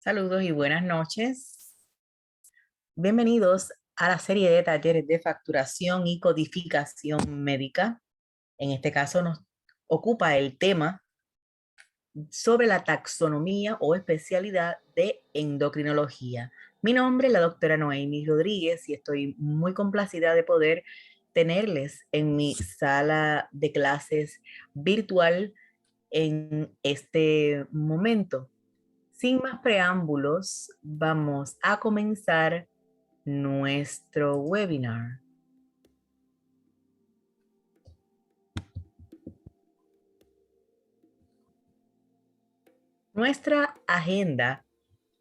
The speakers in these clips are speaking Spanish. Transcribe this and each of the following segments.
Saludos y buenas noches. Bienvenidos a la serie de talleres de facturación y codificación médica. En este caso nos ocupa el tema sobre la taxonomía o especialidad de endocrinología. Mi nombre es la doctora Noemi Rodríguez y estoy muy complacida de poder tenerles en mi sala de clases virtual en este momento. Sin más preámbulos, vamos a comenzar nuestro webinar. Nuestra agenda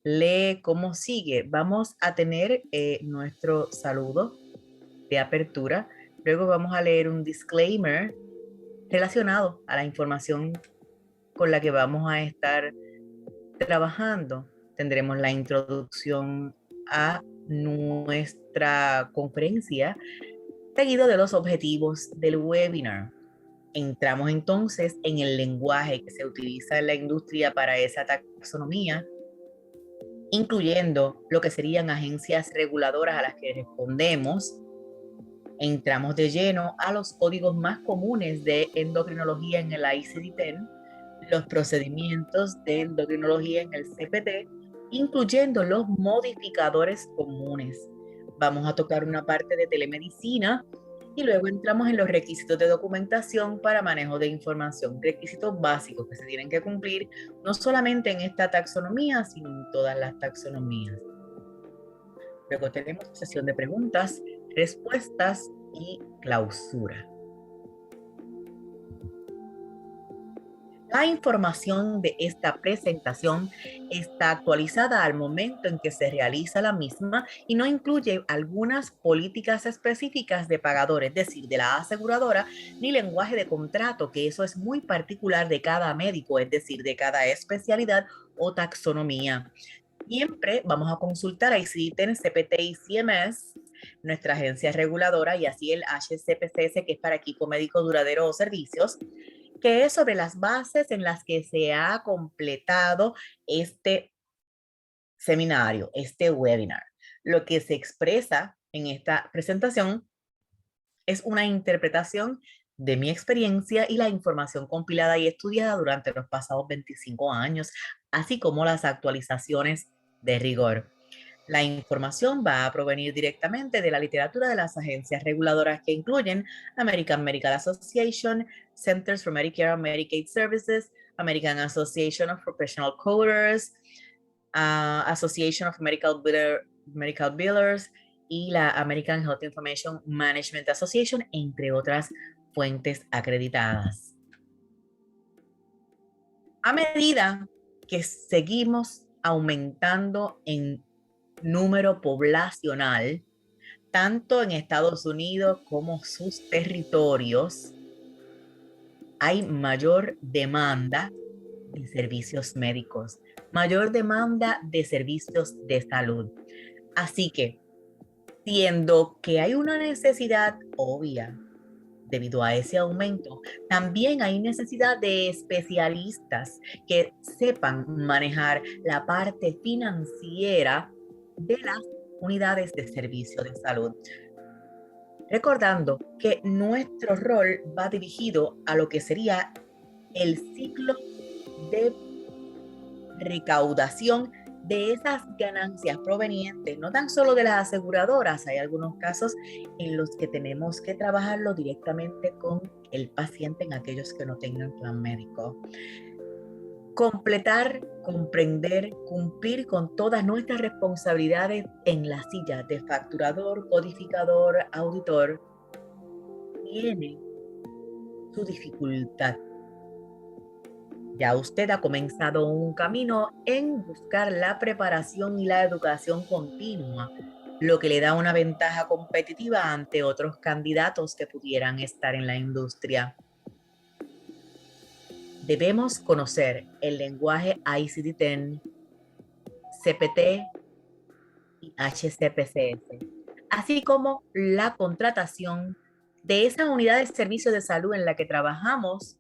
lee como sigue. Vamos a tener nuestro saludo de apertura. Luego vamos a leer un disclaimer relacionado a la información con la que vamos a estar trabajando. Tendremos la introducción a nuestra conferencia, seguido de los objetivos del webinar. Entramos entonces en el lenguaje que se utiliza en la industria para esa taxonomía, incluyendo lo que serían agencias reguladoras a las que respondemos. Entramos de lleno a los códigos más comunes de endocrinología en el ICD-10, los procedimientos de endocrinología en el CPT, incluyendo los modificadores comunes. Vamos a tocar una parte de telemedicina y luego entramos en los requisitos de documentación para manejo de información, requisitos básicos que se tienen que cumplir no solamente en esta taxonomía, sino en todas las taxonomías. Luego tenemos sesión de preguntas, respuestas y clausura. La información de esta presentación está actualizada al momento en que se realiza la misma y no incluye algunas políticas específicas de pagador, es decir, de la aseguradora, ni lenguaje de contrato, que eso es muy particular de cada médico, es decir, de cada especialidad o taxonomía. Siempre vamos a consultar a ICD-10, CPT y CMS, nuestra agencia reguladora, y así el HCPCS, que es para equipo médico duradero o servicios, que es sobre las bases en las que se ha completado este seminario, este webinar. Lo que se expresa en esta presentación es una interpretación de mi experiencia y la información compilada y estudiada durante los pasados 25 años, así como las actualizaciones de rigor. La información va a provenir directamente de la literatura de las agencias reguladoras que incluyen American Medical Association, Centers for Medicare and Medicaid Services, American Association of Professional Coders, Association of Medical Billers y la American Health Information Management Association, entre otras fuentes acreditadas. A medida que seguimos aumentando en número poblacional, tanto en Estados Unidos como sus territorios, hay mayor demanda de servicios médicos, mayor demanda de servicios de salud. Así que, siendo que hay una necesidad obvia debido a ese aumento, también hay necesidad de especialistas que sepan manejar la parte financiera de las unidades de servicio de salud. Recordando que nuestro rol va dirigido a lo que sería el ciclo de recaudación de esas ganancias provenientes, no tan solo de las aseguradoras, hay algunos casos en los que tenemos que trabajarlo directamente con el paciente en aquellos que no tengan plan médico. Completar, comprender, cumplir con todas nuestras responsabilidades en la silla de facturador, codificador, auditor, tiene su dificultad. Ya usted ha comenzado un camino en buscar la preparación y la educación continua, lo que le da una ventaja competitiva ante otros candidatos que pudieran estar en la industria. debemos conocer el lenguaje ICD-10, CPT y HCPCS, así como la contratación de esa unidad de servicio de salud en la que trabajamos,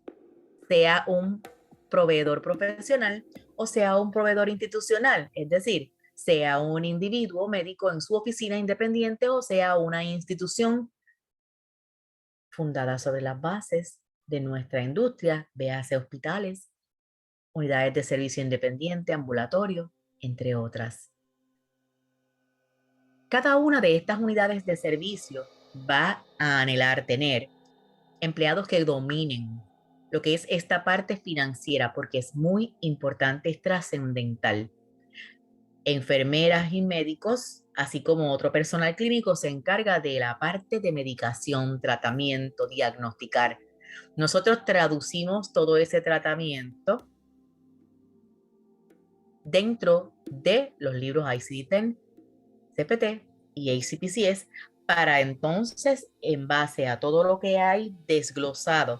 sea un proveedor profesional o sea un proveedor institucional, es decir, sea un individuo médico en su oficina independiente o sea una institución fundada sobre las bases de nuestra industria, véase hospitales, unidades de servicio independiente, ambulatorio, entre otras. Cada una de estas unidades de servicio va a anhelar tener empleados que dominen lo que es esta parte financiera, porque es muy importante, es trascendental. Enfermeras y médicos, así como otro personal clínico, se encarga de la parte de medicación, tratamiento, diagnosticar. Nosotros traducimos todo ese tratamiento dentro de los libros ICD-10, CPT y ACPCS para entonces, en base a todo lo que hay desglosado,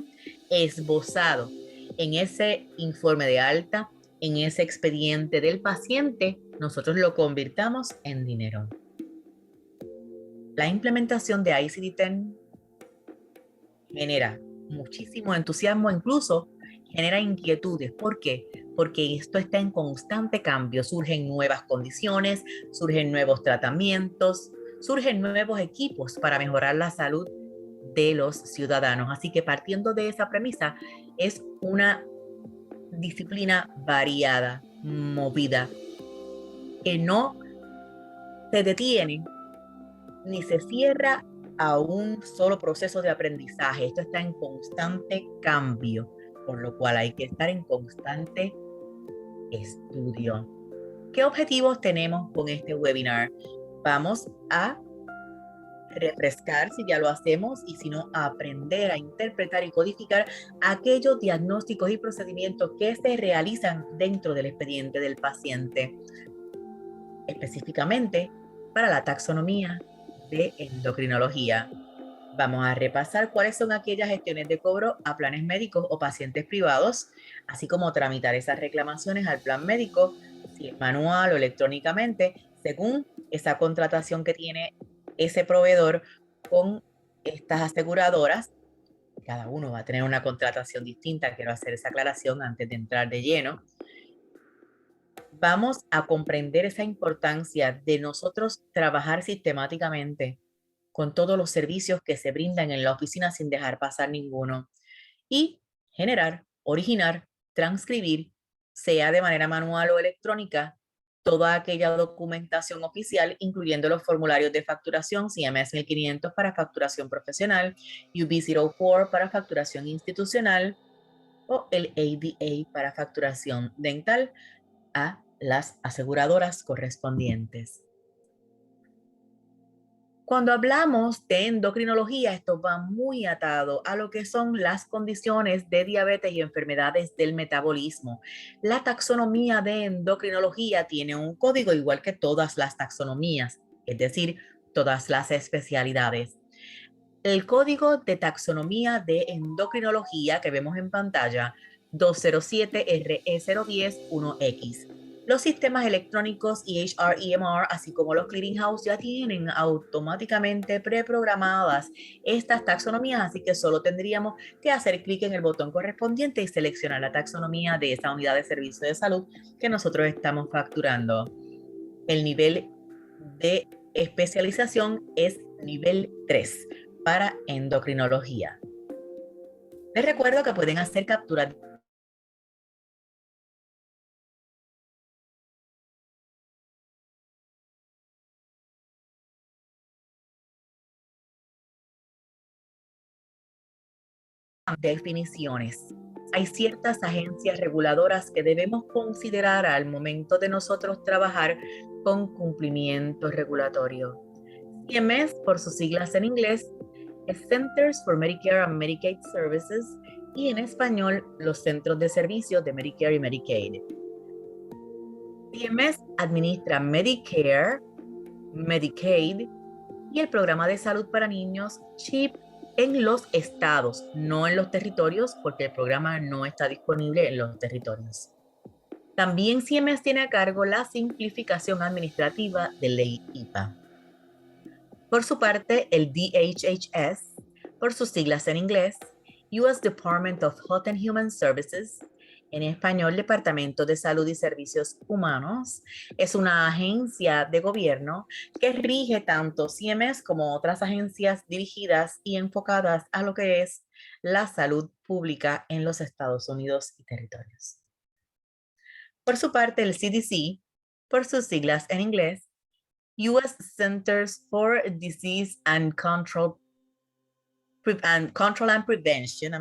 esbozado en ese informe de alta, en ese expediente del paciente, nosotros lo convirtamos en dinero. La implementación de ICD-10 genera muchísimo entusiasmo, incluso genera inquietudes. ¿Por qué? Porque esto está en constante cambio. Surgen nuevas condiciones, surgen nuevos tratamientos, surgen nuevos equipos para mejorar la salud de los ciudadanos. Así que partiendo de esa premisa, es una disciplina variada, movida, que no se detiene ni se cierra a un solo proceso de aprendizaje. Esto está en constante cambio, por lo cual hay que estar en constante estudio. ¿Qué objetivos tenemos con este webinar? Vamos a refrescar, si ya lo hacemos, y si no, a aprender a interpretar y codificar aquellos diagnósticos y procedimientos que se realizan dentro del expediente del paciente, específicamente para la taxonomía de endocrinología. Vamos a repasar cuáles son aquellas gestiones de cobro a planes médicos o pacientes privados, así como tramitar esas reclamaciones al plan médico, si es manual o electrónicamente, según esa contratación que tiene ese proveedor con estas aseguradoras. Cada uno va a tener una contratación distinta, quiero hacer esa aclaración antes de entrar de lleno. Vamos a comprender esa importancia de nosotros trabajar sistemáticamente con todos los servicios que se brindan en la oficina sin dejar pasar ninguno y generar, originar, transcribir, sea de manera manual o electrónica, toda aquella documentación oficial, incluyendo los formularios de facturación, CMS 1500 para facturación profesional, UB04 para facturación institucional o el ADA para facturación dental a las aseguradoras correspondientes. Cuando hablamos de endocrinología, esto va muy atado a lo que son las condiciones de diabetes y enfermedades del metabolismo. La taxonomía de endocrinología tiene un código igual que todas las taxonomías, es decir, todas las especialidades. El código de taxonomía de endocrinología que vemos en pantalla, 207RE0101X. Los sistemas electrónicos EHR, EMR, así como los clearinghouse ya tienen automáticamente preprogramadas estas taxonomías, así que solo tendríamos que hacer clic en el botón correspondiente y seleccionar la taxonomía de esa unidad de servicio de salud que nosotros estamos facturando. El nivel de especialización es nivel 3 para endocrinología. Les recuerdo que pueden hacer capturas definiciones. Hay ciertas agencias reguladoras que debemos considerar al momento de nosotros trabajar con cumplimiento regulatorio. CMS, por sus siglas en inglés, es Centers for Medicare and Medicaid Services y en español, los Centros de Servicios de Medicare y Medicaid. CMS administra Medicare, Medicaid y el programa de salud para niños CHIP, en los estados, no en los territorios, porque el programa no está disponible en los territorios. También CMS tiene a cargo la simplificación administrativa de ley IPA. Por su parte, el DHHS, por sus siglas en inglés, US Department of Health and Human Services, en español Departamento de Salud y Servicios Humanos, es una agencia de gobierno que rige tanto CMS como otras agencias dirigidas y enfocadas a lo que es la salud pública en los Estados Unidos y territorios. Por su parte, el CDC, por sus siglas en inglés, US Centers for Disease and Control and Prevention,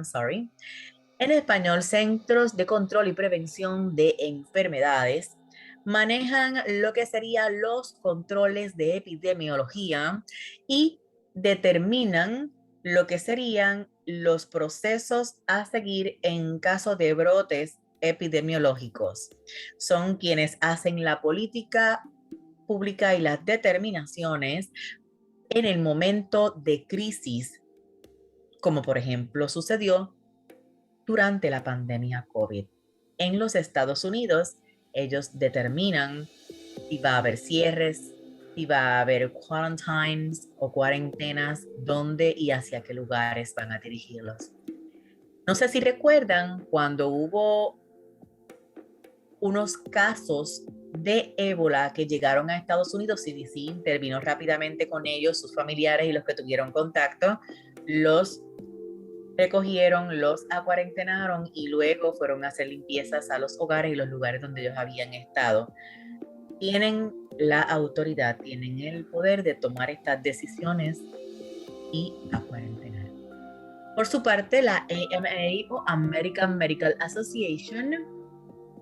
en español, Centros de Control y Prevención de Enfermedades, manejan lo que serían los controles de epidemiología y determinan lo que serían los procesos a seguir en caso de brotes epidemiológicos. Son quienes hacen la política pública y las determinaciones en el momento de crisis, como por ejemplo sucedió durante la pandemia COVID. En los Estados Unidos, ellos determinan si va a haber cierres, si va a haber quarantines o cuarentenas, dónde y hacia qué lugares van a dirigirlos. No sé si recuerdan cuando hubo unos casos de ébola que llegaron a Estados Unidos, CDC intervino rápidamente con ellos, sus familiares y los que tuvieron contacto, los recogieron, los acuarentenaron y luego fueron a hacer limpiezas a los hogares y los lugares donde ellos habían estado. Tienen la autoridad, tienen el poder de tomar estas decisiones y acuarentenar. Por su parte, la AMA o American Medical Association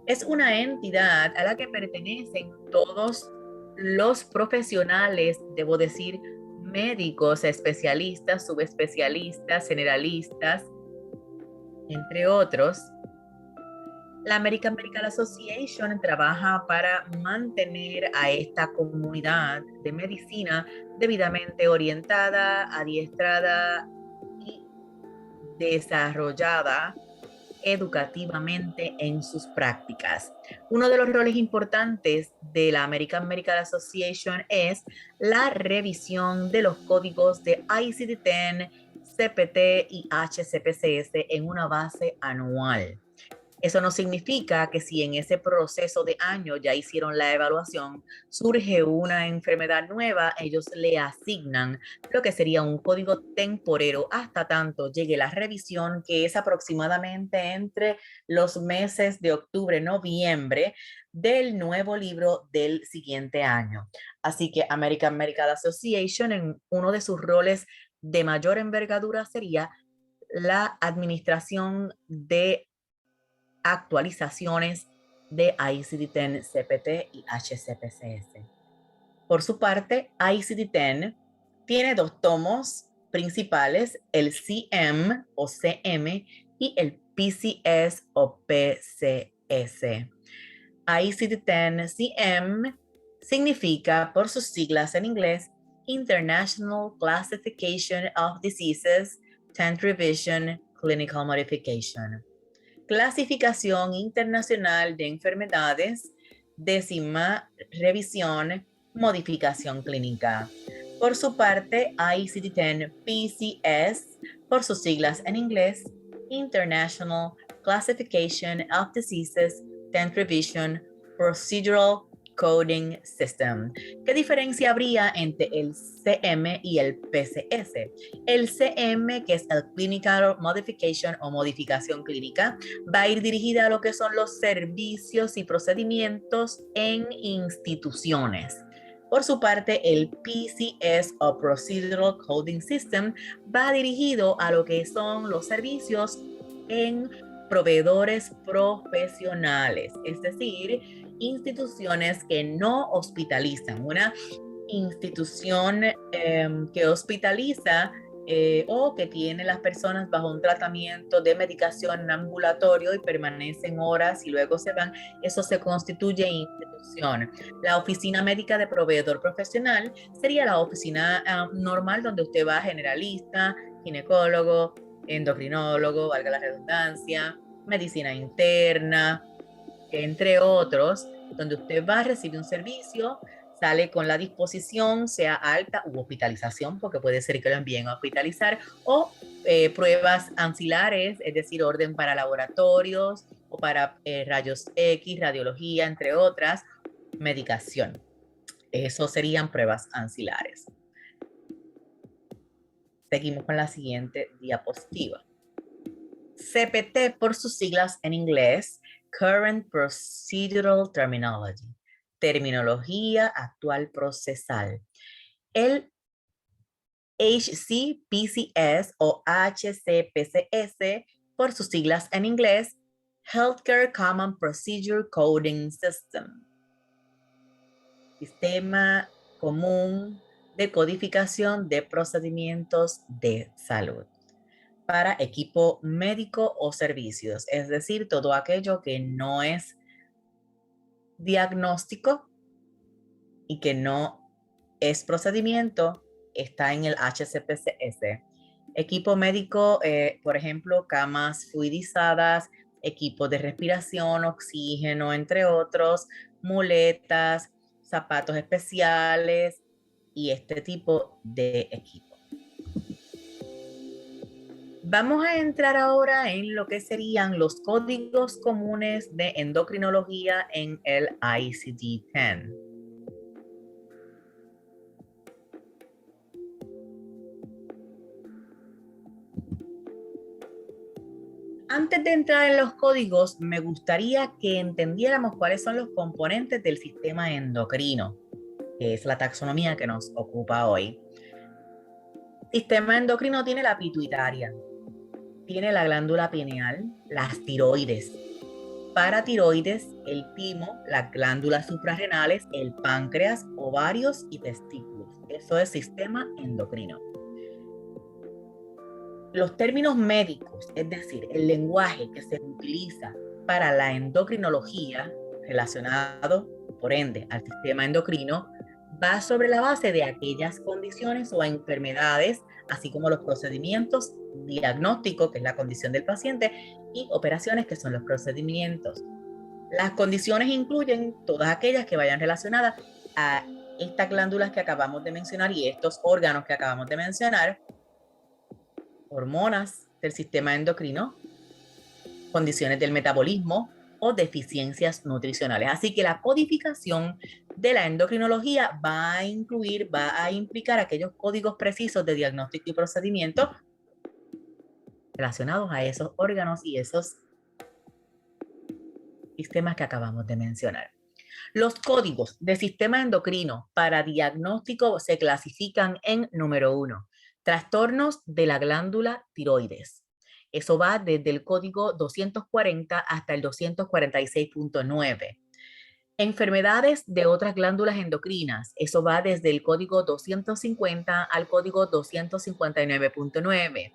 es una entidad a la que pertenecen todos los profesionales, debo decir, médicos, especialistas, subespecialistas, generalistas, entre otros. La American Medical Association trabaja para mantener a esta comunidad de medicina debidamente orientada, adiestrada y desarrollada educativamente en sus prácticas. Uno de los roles importantes de la American Medical Association es la revisión de los códigos de ICD-10, CPT y HCPCS en una base anual. Eso no significa que si en ese proceso de año ya hicieron la evaluación, surge una enfermedad nueva, ellos le asignan lo que sería un código temporero hasta tanto llegue la revisión, que es aproximadamente entre los meses de octubre, noviembre del nuevo libro del siguiente año. Así que American Medical Association, en uno de sus roles de mayor envergadura, sería la administración de actualizaciones de ICD-10, CPT y HCPCS. Por su parte, ICD-10 tiene dos tomos principales, el CM o CM y el PCS o PCS. ICD-10 CM significa, por sus siglas en inglés, International Classification of Diseases, 10th Revision, Clinical Modification. Clasificación Internacional de Enfermedades, 10ª revisión, modificación clínica. Por su parte, ICD-10 PCS, por sus siglas en inglés, International Classification of Diseases, 10th Revision, Procedural Coding System. ¿Qué diferencia habría entre el CM y el PCS? El CM, que es el Clinical Modification o modificación clínica, va a ir dirigida a lo que son los servicios y procedimientos en instituciones. Por su parte, el PCS o Procedural Coding System va dirigido a lo que son los servicios en proveedores profesionales, es decir, instituciones que no hospitalizan. Una institución que hospitaliza o que tiene las personas bajo un tratamiento de medicación ambulatorio y permanecen horas y luego se van, eso se constituye institución. La oficina médica de proveedor profesional sería la oficina normal donde usted va, generalista, ginecólogo, endocrinólogo, valga la redundancia, medicina interna, entre otros, donde usted va a recibir un servicio, sale con la disposición, sea alta u hospitalización, porque puede ser que lo envíen a hospitalizar, o pruebas ancilares, es decir, orden para laboratorios o para rayos X, radiología, entre otras, medicación. Eso serían pruebas ancilares. Seguimos con la siguiente diapositiva. CPT por sus siglas en inglés, Current Procedural Terminology, terminología actual procesal. El HCPCS o HCPCS por sus siglas en inglés, Healthcare Common Procedure Coding System, sistema común de codificación de procedimientos de salud para equipo médico o servicios, es decir, todo aquello que no es diagnóstico y que no es procedimiento, está en el HCPCS. Equipo médico, por ejemplo, camas fluidizadas, equipo de respiración, oxígeno, entre otros, muletas, zapatos especiales y este tipo de equipo. Vamos a entrar ahora en lo que serían los códigos comunes de endocrinología en el ICD-10. Antes de entrar en los códigos, me gustaría que entendiéramos cuáles son los componentes del sistema endocrino, que es la taxonomía que nos ocupa hoy. El sistema endocrino tiene la pituitaria, tiene la glándula pineal, las tiroides, paratiroides, el timo, las glándulas suprarrenales, el páncreas, ovarios y testículos. Eso es sistema endocrino. Los términos médicos, es decir, el lenguaje que se utiliza para la endocrinología relacionado, por ende, al sistema endocrino, va sobre la base de aquellas condiciones o enfermedades, así como los procedimientos diagnósticos, que es la condición del paciente, y operaciones, que son los procedimientos. Las condiciones incluyen todas aquellas que vayan relacionadas a estas glándulas que acabamos de mencionar y estos órganos que acabamos de mencionar, hormonas del sistema endocrino, condiciones del metabolismo o deficiencias nutricionales. Así que la codificación de la endocrinología va a implicar aquellos códigos precisos de diagnóstico y procedimiento relacionados a esos órganos y esos sistemas que acabamos de mencionar. Los códigos de sistema endocrino para diagnóstico se clasifican en número 1, trastornos de la glándula tiroides. Eso va desde el código 240 hasta el 246.9. Enfermedades de otras glándulas endocrinas. Eso va desde el código 250 al código 259.9.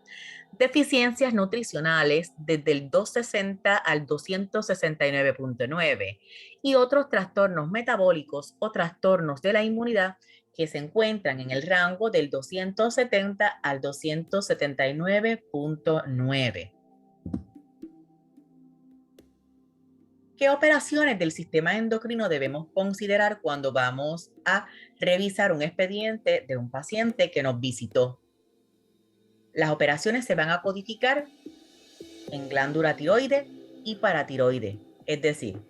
Deficiencias nutricionales desde el 260 al 269.9. Y otros trastornos metabólicos o trastornos de la inmunidad que se encuentran en el rango del 270 al 279.9. ¿Qué operaciones del sistema endocrino debemos considerar cuando vamos a revisar un expediente de un paciente que nos visitó? Las operaciones se van a codificar en glándula tiroide y paratiroide. Es decir,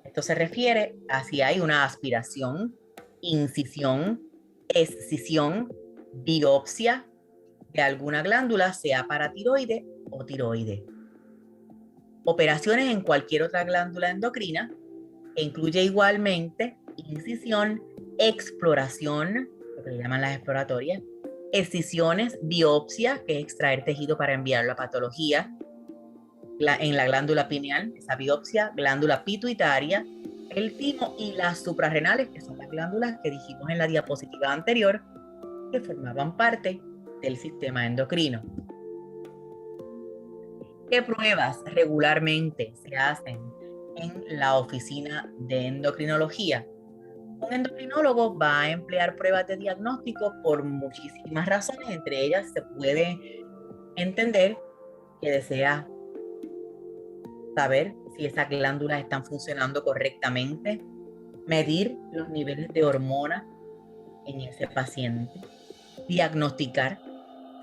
esto se refiere a si hay una aspiración, incisión, escisión, biopsia de alguna glándula, sea paratiroide o tiroide. Operaciones en cualquier otra glándula endocrina, que incluye igualmente incisión, exploración, lo que le llaman las exploratorias, excisiones, biopsia, que es extraer tejido para enviarlo a patología, en la glándula pineal, esa biopsia, glándula pituitaria, el timo y las suprarrenales, que son las glándulas que dijimos en la diapositiva anterior, que formaban parte del sistema endocrino. ¿Qué pruebas regularmente se hacen en la oficina de endocrinología? Un endocrinólogo va a emplear pruebas de diagnóstico por muchísimas razones, entre ellas se puede entender que desea saber si esas glándulas están funcionando correctamente, medir los niveles de hormona en ese paciente, diagnosticar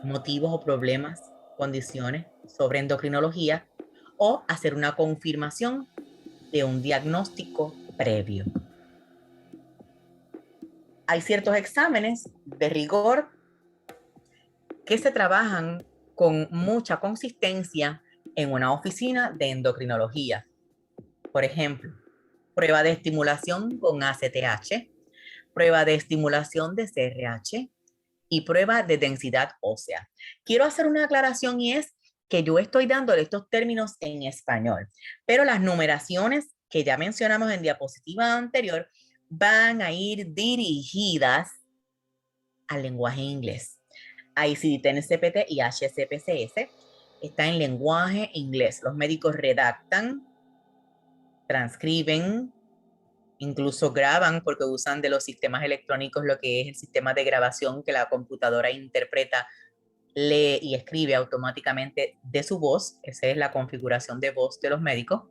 motivos o problemas, condiciones sobre endocrinología o hacer una confirmación de un diagnóstico previo. Hay ciertos exámenes de rigor que se trabajan con mucha consistencia en una oficina de endocrinología. Por ejemplo, prueba de estimulación con ACTH, prueba de estimulación de CRH y prueba de densidad ósea. Quiero hacer una aclaración y es que yo estoy dándole estos términos en español, pero las numeraciones que ya mencionamos en diapositiva anterior van a ir dirigidas al lenguaje inglés. ICD-10 CPT y HCPCS está en lenguaje inglés. Los médicos redactan, transcriben, incluso graban porque usan de los sistemas electrónicos lo que es el sistema de grabación que la computadora interpreta, lee y escribe automáticamente de su voz. Esa es la configuración de voz de los médicos.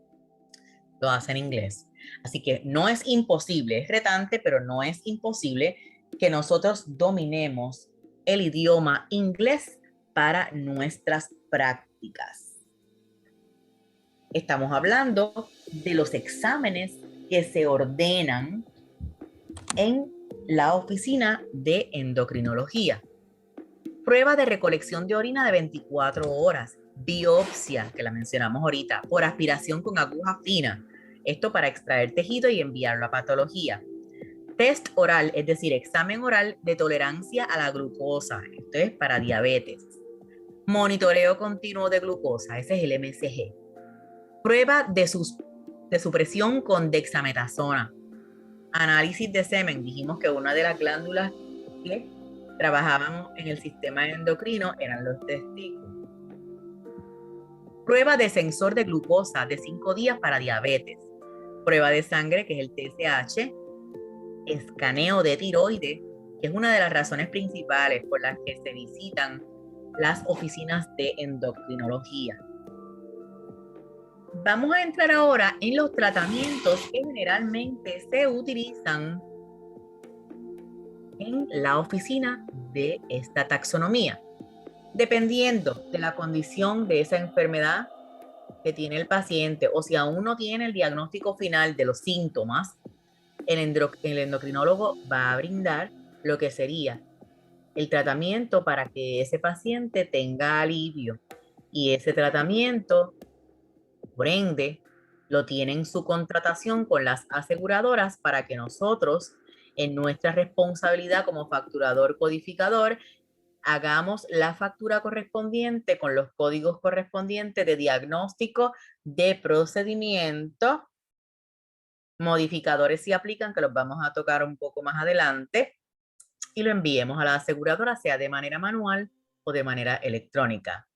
Lo hacen en inglés. Así que no es imposible, es retante, pero no es imposible que nosotros dominemos el idioma inglés para nuestras prácticas. Estamos hablando de los exámenes que se ordenan en la oficina de endocrinología. Prueba de recolección de orina de 24 horas, biopsia, que la mencionamos ahorita, por aspiración con aguja fina. Esto para extraer tejido y enviarlo a patología. Test oral, es decir, examen oral de tolerancia a la glucosa. Esto es para diabetes. Monitoreo continuo de glucosa, ese es el MCG. Prueba de supresión con dexametasona. Análisis de semen. Dijimos que una de las glándulas que trabajábamos en el sistema endocrino eran los testículos. Prueba de sensor de glucosa de 5 días para diabetes. Prueba de sangre, que es el TSH. Escaneo de tiroides, que es una de las razones principales por las que se visitan las oficinas de endocrinología. Vamos a entrar ahora en los tratamientos que generalmente se utilizan en la oficina de esta taxonomía. Dependiendo de la condición de esa enfermedad que tiene el paciente o si aún no tiene el diagnóstico final de los síntomas, el endocrinólogo va a brindar lo que sería el tratamiento para que ese paciente tenga alivio. Y ese tratamiento, por ende, lo tiene en su contratación con las aseguradoras para que nosotros, en nuestra responsabilidad como facturador codificador, hagamos la factura correspondiente con los códigos correspondientes de diagnóstico de procedimiento. Modificadores si aplican, que los vamos a tocar un poco más adelante, y lo enviemos a la aseguradora, sea de manera manual o de manera electrónica.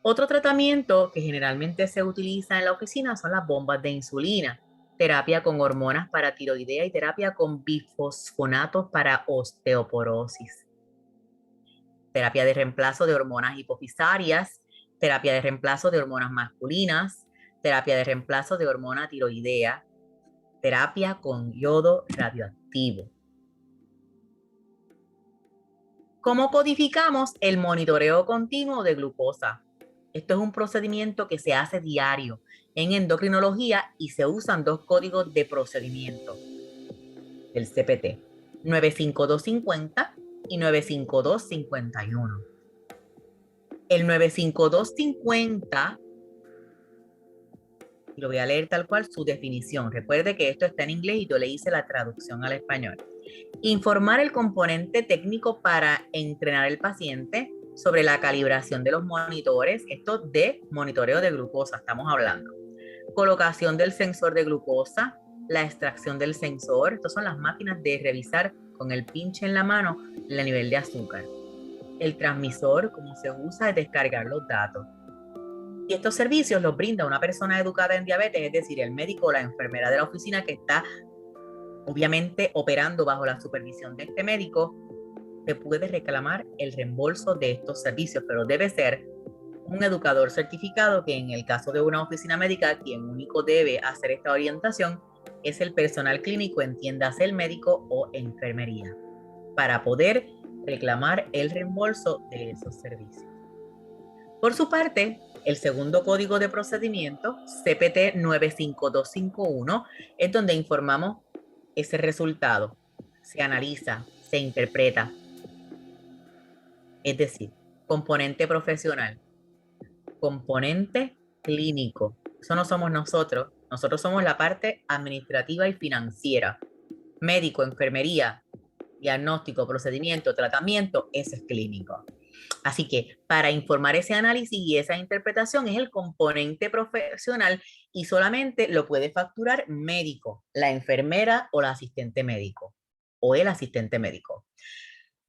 Otro tratamiento que generalmente se utiliza en la oficina son las bombas de insulina, terapia con hormonas para tiroidea y terapia con bifosfonatos para osteoporosis. Terapia de reemplazo de hormonas hipofisarias, terapia de reemplazo de hormonas masculinas, terapia de reemplazo de hormona tiroidea, terapia con yodo radioactivo. ¿Cómo codificamos el monitoreo continuo de glucosa? Esto es un procedimiento que se hace diario en endocrinología y se usan dos códigos de procedimiento del CPT, 95250 y 95251. El 95250, y lo voy a leer tal cual su definición. Recuerde que esto está en inglés y yo le hice la traducción al español. Informar el componente técnico para entrenar al paciente sobre la calibración de los monitores, esto de monitoreo de glucosa estamos hablando. Colocación del sensor de glucosa, la extracción del sensor, estas son las máquinas de revisar con el pinche en la mano el nivel de azúcar. El transmisor, cómo se usa, es descargar los datos. Y estos servicios los brinda una persona educada en diabetes, es decir, el médico o la enfermera de la oficina que está obviamente operando bajo la supervisión de este médico se puede reclamar el reembolso de estos servicios, pero debe ser un educador certificado, que en el caso de una oficina médica, quien único debe hacer esta orientación es el personal clínico, entiéndase el médico o enfermería, para poder reclamar el reembolso de esos servicios. Por su parte, el segundo código de procedimiento, CPT 95251, es donde informamos ese resultado. Se analiza, se interpreta. Es decir, componente profesional, componente clínico. Eso no somos nosotros. Nosotros somos la parte administrativa y financiera. Médico, enfermería, diagnóstico, procedimiento, tratamiento, eso es clínico. Así que para informar ese análisis y esa interpretación es el componente profesional y solamente lo puede facturar médico, la enfermera o el asistente médico.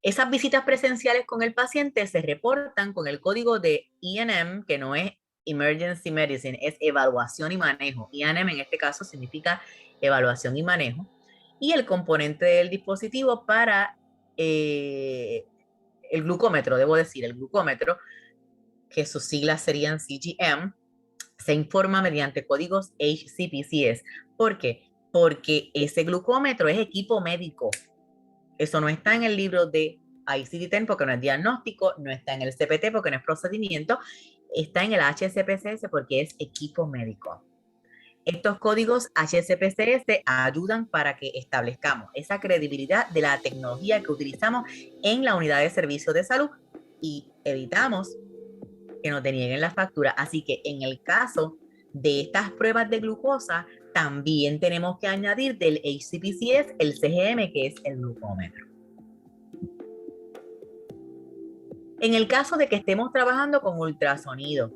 Esas visitas presenciales con el paciente se reportan con el código de E&M, que no es Emergency Medicine, es evaluación y manejo. E&M en este caso significa evaluación y manejo. Y el componente del dispositivo para el glucómetro, el glucómetro, que sus siglas serían CGM, se informa mediante códigos HCPCS. ¿Por qué? Porque ese glucómetro es equipo médico. Eso no está en el libro de ICD-10 porque no es diagnóstico, no está en el CPT porque no es procedimiento, está en el HCPCS porque es equipo médico. Estos códigos HCPCS ayudan para que establezcamos esa credibilidad de la tecnología que utilizamos en la unidad de servicio de salud y evitamos que nos denieguen la factura. Así que en el caso de estas pruebas de glucosa, también tenemos que añadir del HCPCS el CGM, que es el glucómetro. En el caso de que estemos trabajando con ultrasonido,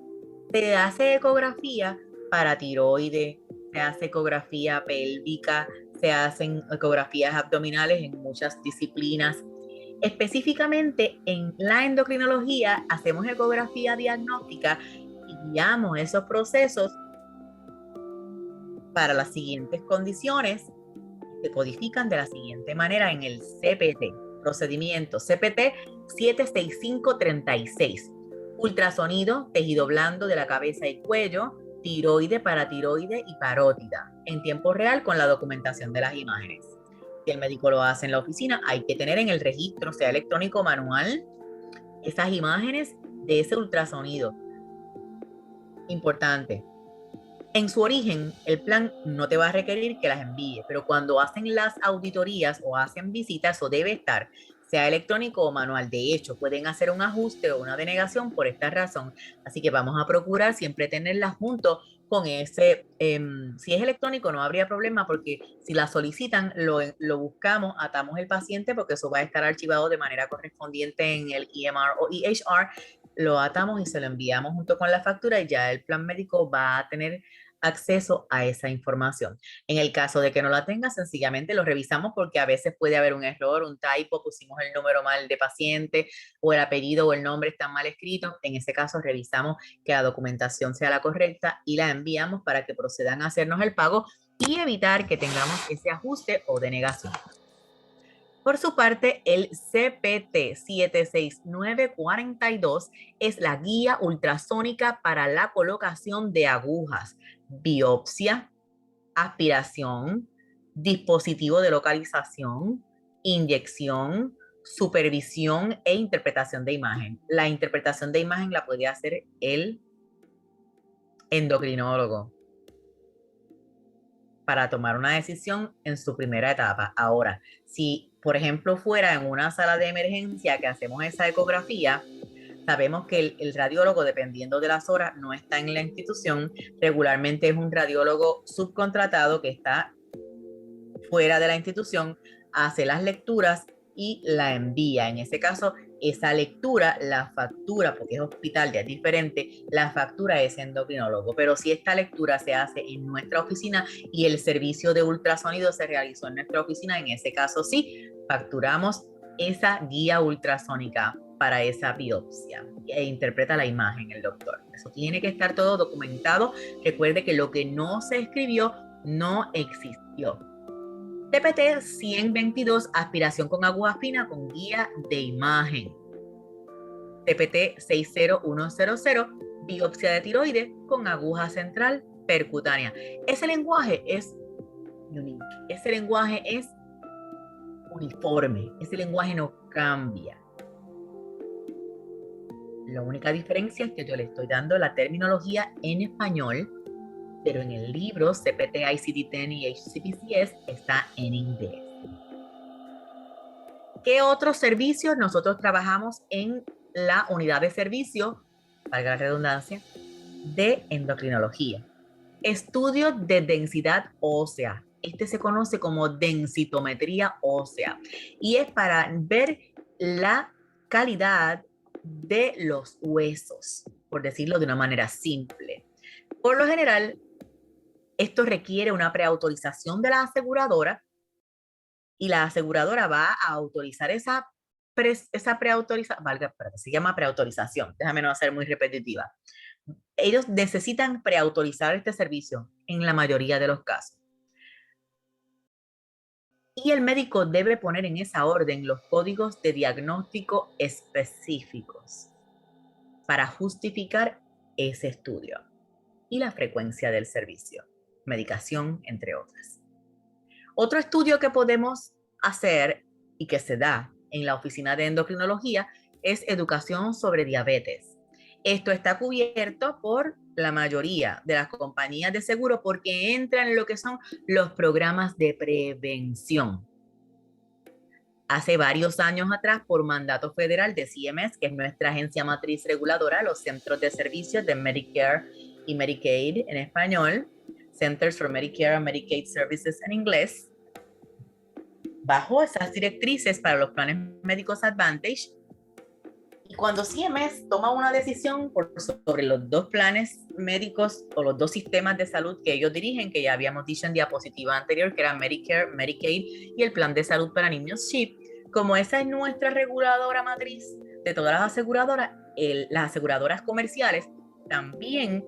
se hace ecografía para tiroides, se hace ecografía pélvica, se hacen ecografías abdominales en muchas disciplinas. Específicamente en la endocrinología hacemos ecografía diagnóstica y guiamos esos procesos para las siguientes condiciones. Se codifican de la siguiente manera en el CPT, procedimiento CPT 76536, ultrasonido, tejido blando de la cabeza y cuello, tiroide, paratiroide y parótida, en tiempo real con la documentación de las imágenes. Si el médico lo hace en la oficina, hay que tener en el registro, sea electrónico o manual, esas imágenes de ese ultrasonido. Importante. En su origen, el plan no te va a requerir que las envíes, pero cuando hacen las auditorías o hacen visitas, eso debe estar, sea electrónico o manual. De hecho, pueden hacer un ajuste o una denegación por esta razón. Así que vamos a procurar siempre tenerlas junto con ese. Si es electrónico, no habría problema porque si la solicitan, lo buscamos, atamos el paciente porque eso va a estar archivado de manera correspondiente en el EMR o EHR. Lo atamos y se lo enviamos junto con la factura y ya el plan médico va a tener acceso a esa información. En el caso de que no la tenga, sencillamente lo revisamos porque a veces puede haber un error, un typo, pusimos el número mal de paciente o el apellido o el nombre están mal escritos. En ese caso revisamos que la documentación sea la correcta y la enviamos para que procedan a hacernos el pago y evitar que tengamos ese ajuste o denegación. Por su parte, el CPT 76942 es la guía ultrasónica para la colocación de agujas, biopsia, aspiración, dispositivo de localización, inyección, supervisión e interpretación de imagen. La interpretación de imagen la puede hacer el endocrinólogo para tomar una decisión en su primera etapa. Ahora, si por ejemplo fuera en una sala de emergencia que hacemos esa ecografía, sabemos que el radiólogo, dependiendo de las horas, no está en la institución. Regularmente es un radiólogo subcontratado que está fuera de la institución, hace las lecturas y la envía. En ese caso, esa lectura, la factura, porque es hospital, ya es diferente, la factura es endocrinólogo. Pero si esta lectura se hace en nuestra oficina y el servicio de ultrasonido se realizó en nuestra oficina, en ese caso sí, facturamos esa guía ultrasónica para esa biopsia e interpreta la imagen el doctor. Eso tiene que estar todo documentado. Recuerde que lo que no se escribió no existió. TPT 122, aspiración con aguja fina con guía de imagen. TPT 60100, biopsia de tiroides con aguja central percutánea. Ese lenguaje es unique, ese lenguaje es uniforme, ese lenguaje no cambia. La única diferencia es que yo le estoy dando la terminología en español, pero en el libro CPT, ICD-10 y HCPCS está en inglés. ¿Qué otros servicios nosotros trabajamos en la unidad de servicio, valga la redundancia, de endocrinología? Estudio de densidad ósea. Este se conoce como densitometría ósea y es para ver la calidad de los huesos, por decirlo de una manera simple. Por lo general, esto requiere una preautorización de la aseguradora y la aseguradora va a autorizar esa preautorización, se llama preautorización, déjame no ser muy repetitiva. Ellos necesitan preautorizar este servicio en la mayoría de los casos. Y el médico debe poner en esa orden los códigos de diagnóstico específicos para justificar ese estudio y la frecuencia del servicio, medicación, entre otras. Otro estudio que podemos hacer y que se da en la oficina de endocrinología es educación sobre diabetes. Esto está cubierto por la mayoría de las compañías de seguro porque entran en lo que son los programas de prevención. Hace varios años atrás, por mandato federal de CMS, que es nuestra agencia matriz reguladora, los centros de servicios de Medicare y Medicaid en español, Centers for Medicare and Medicaid Services en inglés, bajo esas directrices para los planes médicos Advantage. Y cuando CMS toma una decisión sobre los dos planes médicos o los dos sistemas de salud que ellos dirigen, que ya habíamos dicho en diapositiva anterior, que eran Medicare, Medicaid y el plan de salud para niños CHIP, como esa es nuestra reguladora matriz de todas las aseguradoras, las aseguradoras comerciales también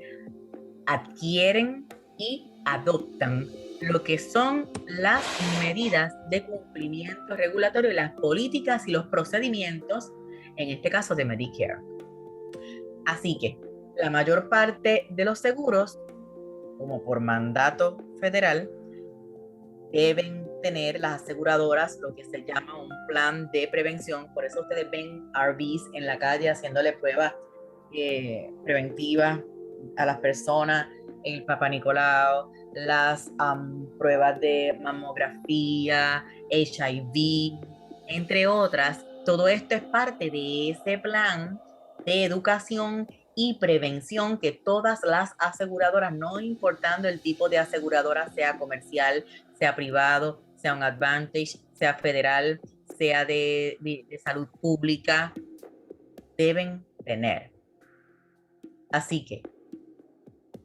adquieren y adoptan lo que son las medidas de cumplimiento regulatorio, las políticas y los procedimientos, en este caso de Medicare. Así que la mayor parte de los seguros, como por mandato federal, deben tener las aseguradoras lo que se llama un plan de prevención. Por eso ustedes ven RVs en la calle haciéndole pruebas preventivas a las personas, el Papa Nicolau, las pruebas de mamografía, HIV, entre otras. Todo esto es parte de ese plan de educación y prevención que todas las aseguradoras, no importando el tipo de aseguradora, sea comercial, sea privado, sea un Advantage, sea federal, sea de salud pública, deben tener. Así que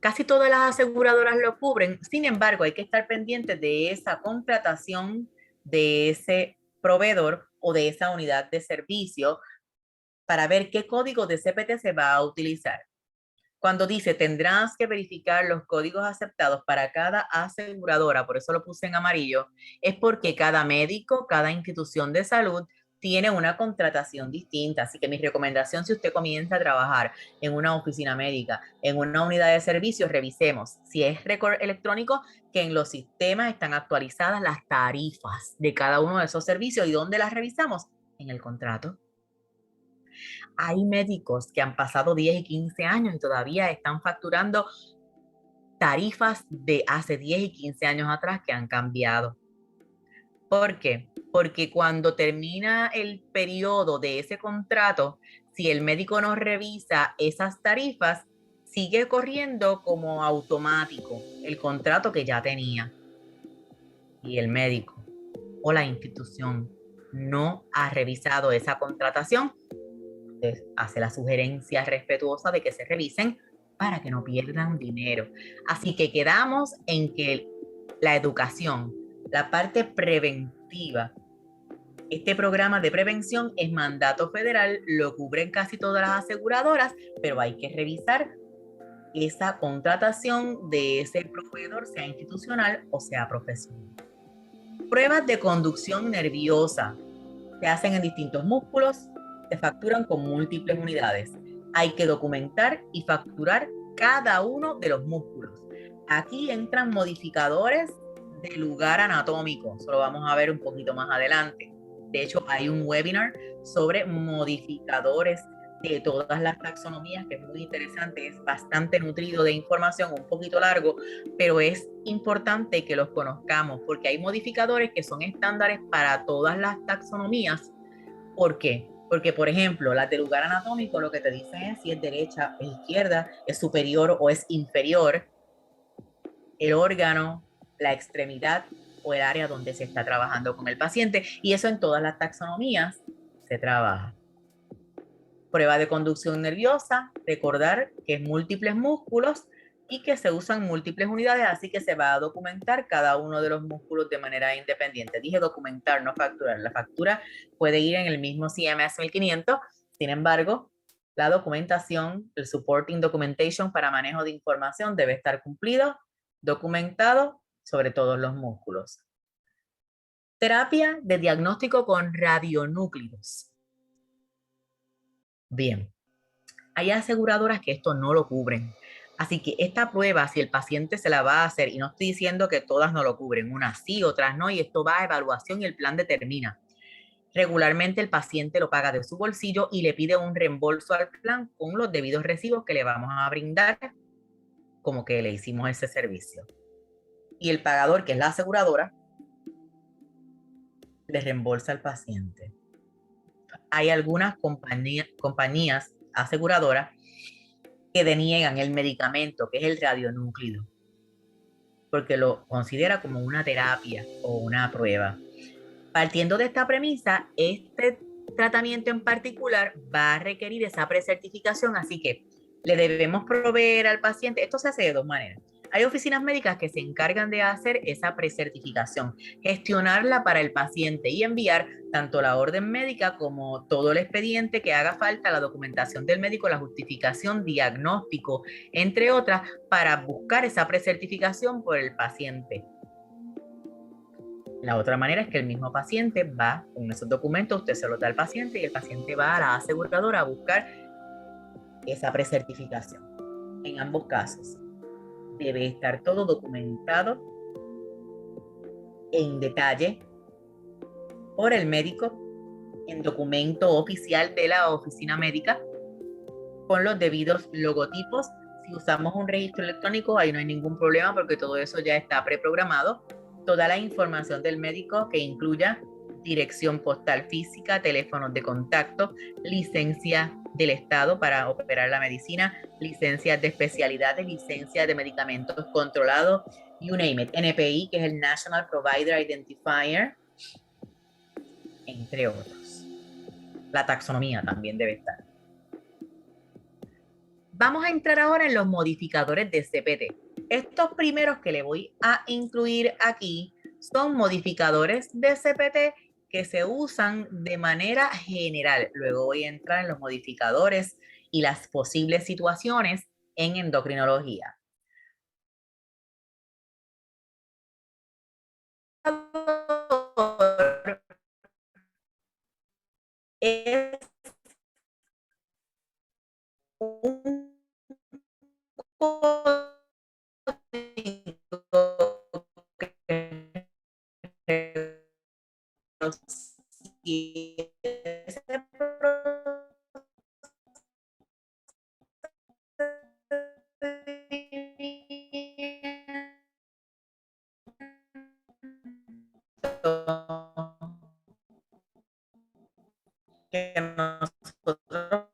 casi todas las aseguradoras lo cubren, sin embargo, hay que estar pendientes de esa contratación de ese proveedor o de esa unidad de servicio para ver qué código de CPT se va a utilizar. Cuando dice tendrás que verificar los códigos aceptados para cada aseguradora, por eso lo puse en amarillo, es porque cada médico, cada institución de salud tiene una contratación distinta. Así que mi recomendación, si usted comienza a trabajar en una oficina médica, en una unidad de servicios, revisemos si es récord electrónico, que en los sistemas están actualizadas las tarifas de cada uno de esos servicios. ¿Y dónde las revisamos? En el contrato. Hay médicos que han pasado 10 y 15 años y todavía están facturando tarifas de hace 10 y 15 años atrás que han cambiado. ¿Por qué? Porque cuando termina el periodo de ese contrato, si el médico no revisa esas tarifas, sigue corriendo como automático el contrato que ya tenía. Y el médico o la institución no ha revisado esa contratación, hace la sugerencia respetuosa de que se revisen para que no pierdan dinero. Así que quedamos en que la educación, la parte preventiva, este programa de prevención es mandato federal, lo cubren casi todas las aseguradoras, pero hay que revisar esa contratación de ese proveedor, sea institucional o sea profesional. Pruebas de conducción nerviosa. Se hacen en distintos músculos, se facturan con múltiples unidades. Hay que documentar y facturar cada uno de los músculos. Aquí entran modificadores de lugar anatómico, eso lo vamos a ver un poquito más adelante. De hecho, hay un webinar sobre modificadores de todas las taxonomías, que es muy interesante, es bastante nutrido de información, un poquito largo, pero es importante que los conozcamos porque hay modificadores que son estándares para todas las taxonomías. ¿Por qué? Porque, por ejemplo, las de lugar anatómico lo que te dicen es si es derecha, es izquierda, es superior o es inferior el órgano, la extremidad o el área donde se está trabajando con el paciente. Y eso en todas las taxonomías se trabaja. Prueba de conducción nerviosa, recordar que es múltiples músculos y que se usan múltiples unidades, así que se va a documentar cada uno de los músculos de manera independiente. Dije documentar, no facturar. La factura puede ir en el mismo CMS 1500, sin embargo, la documentación, el supporting documentation para manejo de información debe estar cumplido, documentado sobre todos los músculos. Terapia de diagnóstico con radionúclidos. Bien, hay aseguradoras que esto no lo cubren. Así que esta prueba, si el paciente se la va a hacer, y no estoy diciendo que todas no lo cubren, unas sí, otras no, y esto va a evaluación y el plan determina. Regularmente el paciente lo paga de su bolsillo y le pide un reembolso al plan con los debidos recibos que le vamos a brindar, como que le hicimos ese servicio. Y el pagador, que es la aseguradora, le reembolsa al paciente. Hay algunas compañías aseguradoras que deniegan el medicamento, que es el radionúclido, porque lo considera como una terapia o una prueba. Partiendo de esta premisa, este tratamiento en particular va a requerir esa precertificación, así que le debemos proveer al paciente, esto se hace de dos maneras. Hay oficinas médicas que se encargan de hacer esa precertificación, gestionarla para el paciente y enviar tanto la orden médica como todo el expediente que haga falta, la documentación del médico, la justificación, diagnóstico, entre otras, para buscar esa precertificación por el paciente. La otra manera es que el mismo paciente va con esos documentos, usted se los da al paciente y el paciente va a la aseguradora a buscar esa precertificación. En ambos casos, debe estar todo documentado en detalle por el médico en documento oficial de la oficina médica con los debidos logotipos. Si usamos un registro electrónico, ahí no hay ningún problema porque todo eso ya está preprogramado. Toda la información del médico que incluya dirección postal física, teléfonos de contacto, licencia del Estado para operar la medicina, licencias de especialidades, licencias de medicamentos controlados, you name it, NPI, que es el National Provider Identifier, entre otros. La taxonomía también debe estar. Vamos a entrar ahora en los modificadores de CPT. Estos primeros que le voy a incluir aquí son modificadores de CPT que se usan de manera general. Luego voy a entrar en los modificadores y las posibles situaciones en endocrinología. Es un que nosotros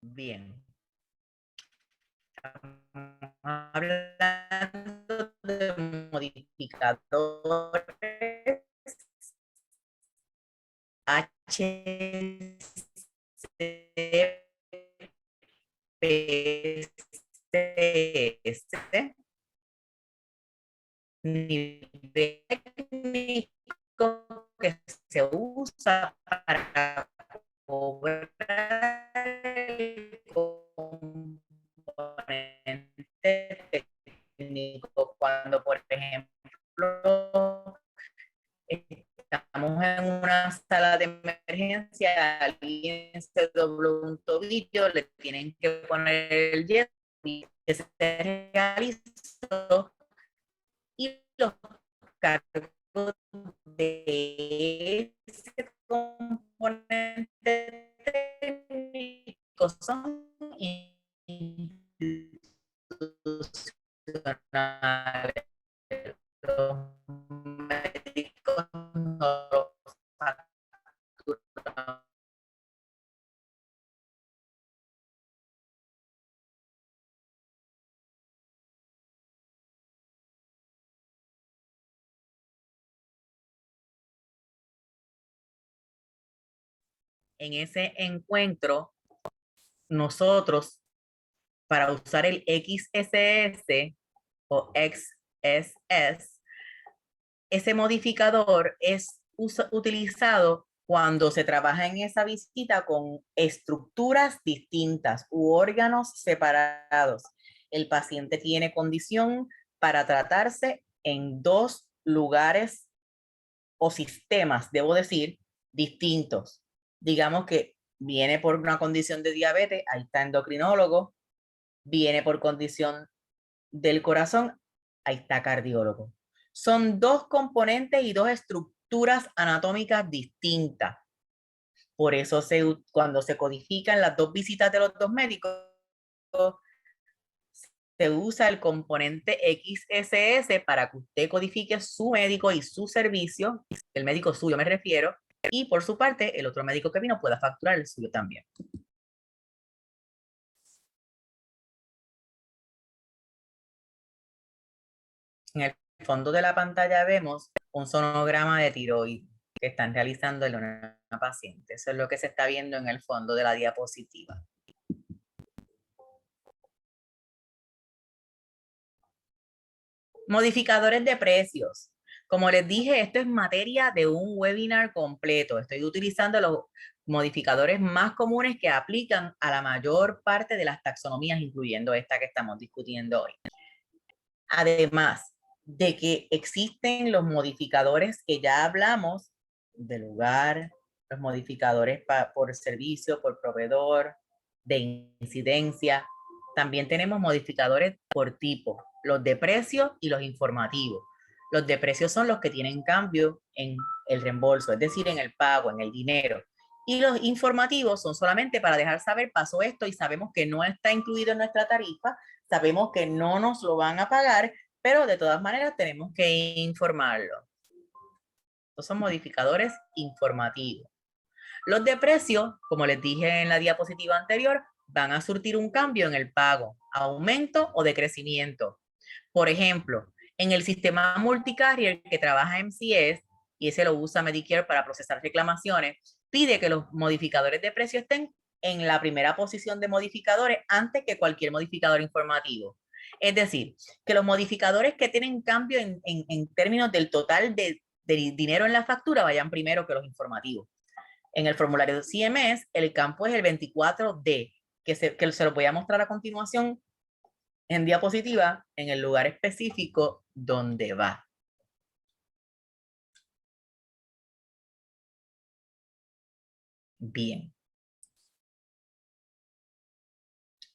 Bien. Estamos hablando de modificadores HCPCS, nivel técnico que se usa para cobrar el componente técnico. Cuando, por ejemplo, estamos en una sala de emergencia, alguien se dobló un tobillo, le tienen que poner el yeso y que se realizó, y los cargos de ese componente técnico son institucionales. Los médicos no los facturan. En ese encuentro, nosotros, para usar el XSS o XSS, ese modificador es utilizado cuando se trabaja en esa visita con estructuras distintas u órganos separados. El paciente tiene condición para tratarse en dos lugares o sistemas, debo decir, distintos. Digamos que viene por una condición de diabetes, ahí está endocrinólogo; viene por condición del corazón, ahí está cardiólogo. Son dos componentes y dos estructuras anatómicas distintas. Por eso cuando se codifican las dos visitas de los dos médicos, se usa el componente XSS para que usted codifique su médico y su servicio, el médico suyo me refiero, y por su parte el otro médico que vino pueda facturar el suyo también. En el fondo de la pantalla vemos un sonograma de tiroides que están realizando en una paciente. Eso es lo que se está viendo en el fondo de la diapositiva. Modificadores de precios. Como les dije, esto es materia de un webinar completo. Estoy utilizando los modificadores más comunes que aplican a la mayor parte de las taxonomías, incluyendo esta que estamos discutiendo hoy. Además de que existen los modificadores que ya hablamos, de lugar, los modificadores por servicio, por proveedor, de incidencia. También tenemos modificadores por tipo, los de precio y los informativos. Los de precio son los que tienen cambio en el reembolso, es decir, en el pago, en el dinero. Y los informativos son solamente para dejar saber, pasó esto y sabemos que no está incluido en nuestra tarifa, sabemos que no nos lo van a pagar, pero de todas maneras tenemos que informarlo. Estos son modificadores informativos. Los de precio, como les dije en la diapositiva anterior, van a surtir un cambio en el pago, aumento o decrecimiento. Por ejemplo, en el sistema multicarrier que trabaja MCS, y ese lo usa Medicare para procesar reclamaciones, pide que los modificadores de precio estén en la primera posición de modificadores antes que cualquier modificador informativo. Es decir, que los modificadores que tienen cambio en términos del total de dinero en la factura vayan primero que los informativos. En el formulario de CMS, el campo es el 24D, que se lo voy a mostrar a continuación en diapositiva, en el lugar específico donde va. Bien.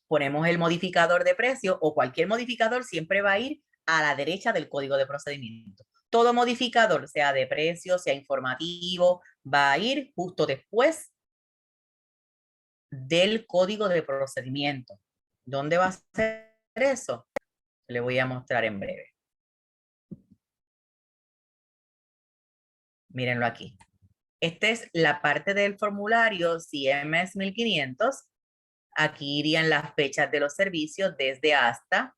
Ponemos el modificador de precio, o cualquier modificador siempre va a ir a la derecha del código de procedimiento. Todo modificador, sea de precio, sea informativo, va a ir justo después del código de procedimiento. ¿Dónde va a ser eso? Le voy a mostrar en breve. Mírenlo aquí. Esta es la parte del formulario CMS 1500. Aquí irían las fechas de los servicios desde hasta,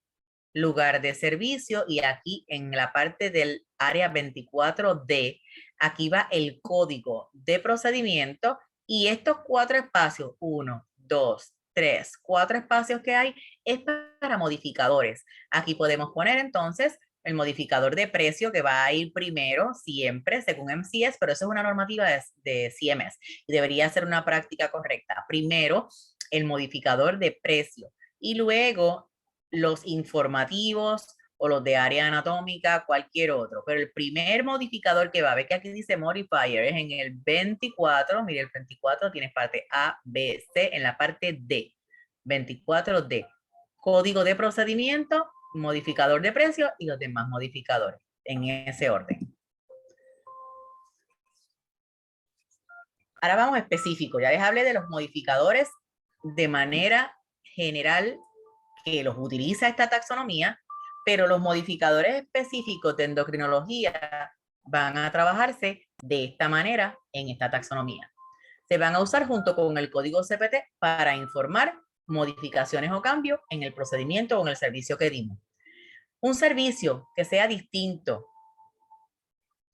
lugar de servicio, y aquí en la parte del área 24D, aquí va el código de procedimiento, y estos 4 espacios, 1, 2, 3, 4 espacios que hay, es para modificadores. Aquí podemos poner entonces el modificador de precio, que va a ir primero siempre según MCS, pero eso es una normativa de CMS y debería ser una práctica correcta. Primero el modificador de precio y luego los informativos o los de área anatómica, cualquier otro. Pero el primer modificador que va a ver, que aquí dice modifier, es en el 24. Mire, el 24 tiene parte A, B, C, en la parte D. 24D. Código de procedimiento, modificador de precio y los demás modificadores, en ese orden. Ahora vamos específico. Ya les hablé de los modificadores de manera general que los utiliza esta taxonomía, pero los modificadores específicos de endocrinología van a trabajarse de esta manera en esta taxonomía. Se van a usar junto con el código CPT para informar modificaciones o cambios en el procedimiento o en el servicio que dimos. Un servicio que sea distinto,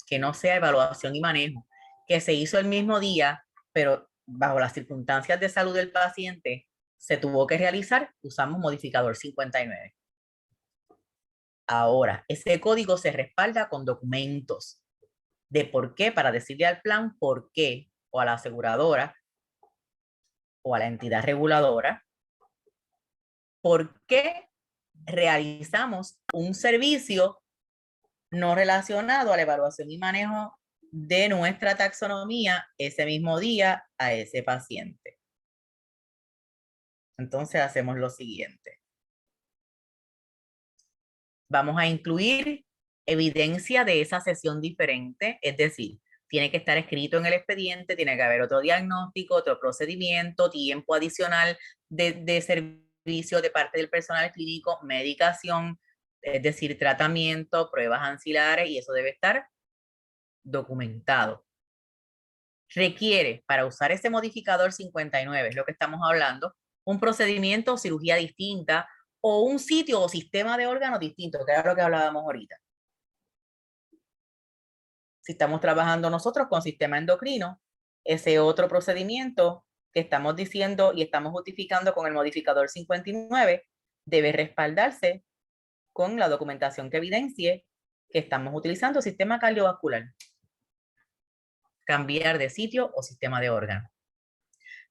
que no sea evaluación y manejo, que se hizo el mismo día, pero bajo las circunstancias de salud del paciente se tuvo que realizar, usamos modificador 59. Ahora, ese código se respalda con documentos de por qué, para decirle al plan por qué, o a la aseguradora, o a la entidad reguladora, por qué realizamos un servicio no relacionado a la evaluación y manejo de nuestra taxonomía ese mismo día a ese paciente. Entonces hacemos lo siguiente. Vamos a incluir evidencia de esa sesión diferente, es decir, tiene que estar escrito en el expediente, tiene que haber otro diagnóstico, otro procedimiento, tiempo adicional de servicio de parte del personal clínico, medicación, es decir, tratamiento, pruebas ancilares, y eso debe estar documentado. Requiere, para usar ese modificador 59, es lo que estamos hablando, un procedimiento o cirugía distinta o un sitio o sistema de órganos distinto, que era lo que hablábamos ahorita. Si estamos trabajando nosotros con sistema endocrino, ese otro procedimiento que estamos diciendo y estamos justificando con el modificador 59 debe respaldarse con la documentación que evidencie que estamos utilizando sistema cardiovascular. Cambiar de sitio o sistema de órgano.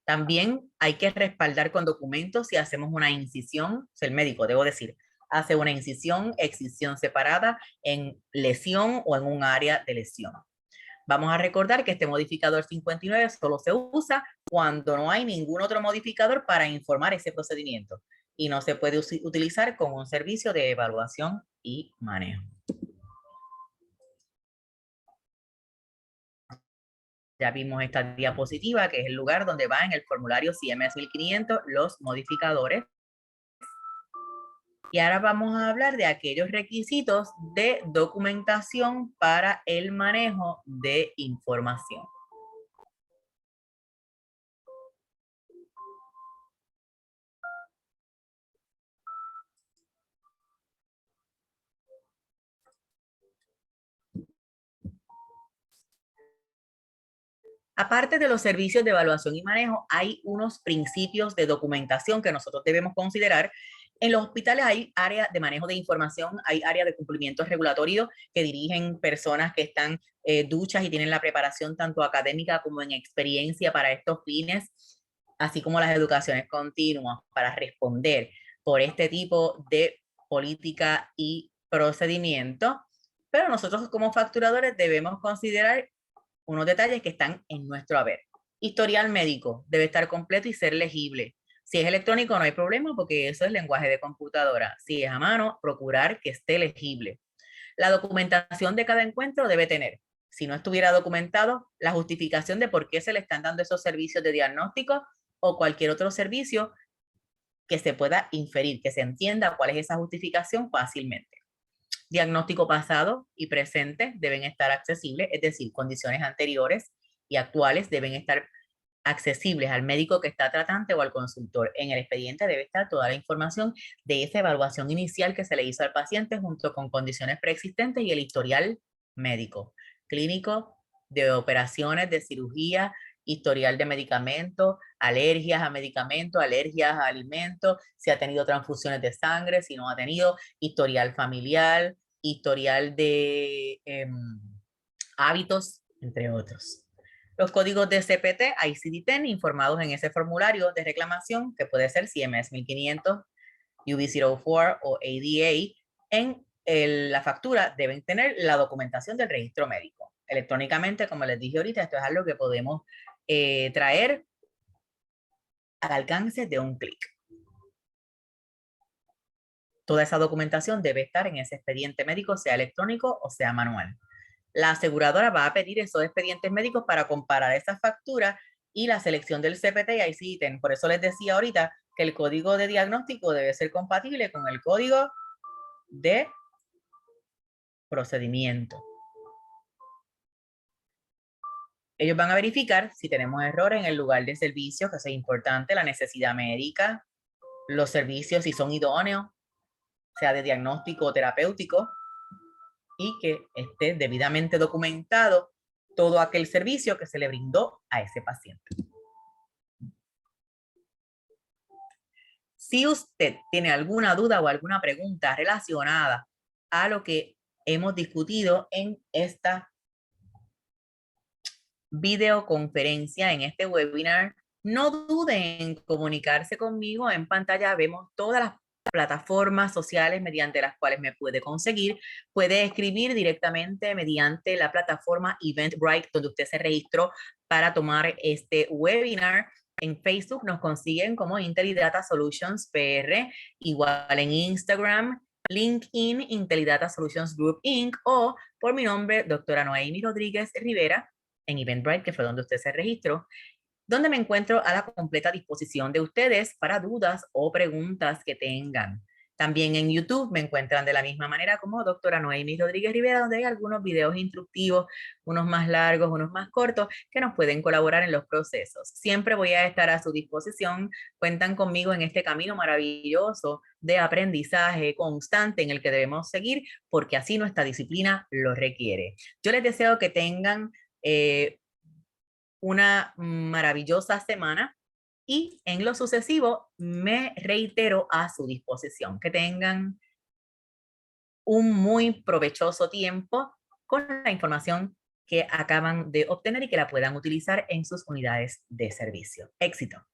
También hay que respaldar con documentos si hacemos una incisión, o sea, el médico, debo decir, hace una incisión, excisión separada en lesión o en un área de lesión. Vamos a recordar que este modificador 59 solo se usa cuando no hay ningún otro modificador para informar ese procedimiento y no se puede utilizar como un servicio de evaluación y manejo. Ya vimos esta diapositiva, que es el lugar donde va en el formulario CMS 1500 los modificadores. Y ahora vamos a hablar de aquellos requisitos de documentación para el manejo de información. Aparte de los servicios de evaluación y manejo, hay unos principios de documentación que nosotros debemos considerar. En los hospitales hay áreas de manejo de información, hay áreas de cumplimiento regulatorio que dirigen personas que están duchas y tienen la preparación tanto académica como en experiencia para estos fines, así como las educaciones continuas para responder por este tipo de política y procedimiento. Pero nosotros como facturadores debemos considerar unos detalles que están en nuestro haber. Historial médico debe estar completo y ser legible. Si es electrónico no hay problema porque eso es lenguaje de computadora. Si es a mano, procurar que esté legible. La documentación de cada encuentro debe tener, si no estuviera documentado, la justificación de por qué se le están dando esos servicios de diagnóstico o cualquier otro servicio que se pueda inferir, que se entienda cuál es esa justificación fácilmente. Diagnóstico pasado y presente deben estar accesibles, es decir, condiciones anteriores y actuales deben estar accesibles al médico que está tratante o al consultor. En el expediente debe estar toda la información de esa evaluación inicial que se le hizo al paciente junto con condiciones preexistentes y el historial médico, clínico, de operaciones, de cirugía, historial de medicamentos, alergias a medicamentos, alergias a alimentos, si ha tenido transfusiones de sangre, si no ha tenido, historial familiar, historial de hábitos, entre otros. Los códigos de CPT, ICD-10, informados en ese formulario de reclamación, que puede ser CMS 1500, UB04 o ADA, en la factura deben tener la documentación del registro médico. Electrónicamente, como les dije ahorita, esto es algo que podemos traer al alcance de un clic. Toda esa documentación debe estar en ese expediente médico, sea electrónico o sea manual. La aseguradora va a pedir esos expedientes médicos para comparar esas facturas y la selección del CPT y ICD-10. Por eso les decía ahorita que el código de diagnóstico debe ser compatible con el código de procedimiento. Ellos van a verificar si tenemos errores en el lugar de servicio, que eso es importante, la necesidad médica, los servicios si son idóneos, sea de diagnóstico o terapéutico, y que esté debidamente documentado todo aquel servicio que se le brindó a ese paciente. Si usted tiene alguna duda o alguna pregunta relacionada a lo que hemos discutido en esta videoconferencia, en este webinar, no duden en comunicarse conmigo. En pantalla vemos todas las plataformas sociales mediante las cuales me puede conseguir. Puede escribir directamente mediante la plataforma Eventbrite, donde usted se registró para tomar este webinar. En Facebook nos consiguen como Intelidata Solutions PR, igual en Instagram, LinkedIn, Intelidata Solutions Group Inc. o por mi nombre, doctora Noemi Rodríguez Rivera, en Eventbrite, que fue donde usted se registró, donde me encuentro a la completa disposición de ustedes para dudas o preguntas que tengan. También en YouTube me encuentran de la misma manera como doctora Noemi Rodríguez Rivera, donde hay algunos videos instructivos, unos más largos, unos más cortos, que nos pueden colaborar en los procesos. Siempre voy a estar a su disposición. Cuentan conmigo en este camino maravilloso de aprendizaje constante en el que debemos seguir, porque así nuestra disciplina lo requiere. Yo les deseo que tengan una maravillosa semana y en lo sucesivo me reitero a su disposición. Que tengan un muy provechoso tiempo con la información que acaban de obtener y que la puedan utilizar en sus unidades de servicio. Éxito.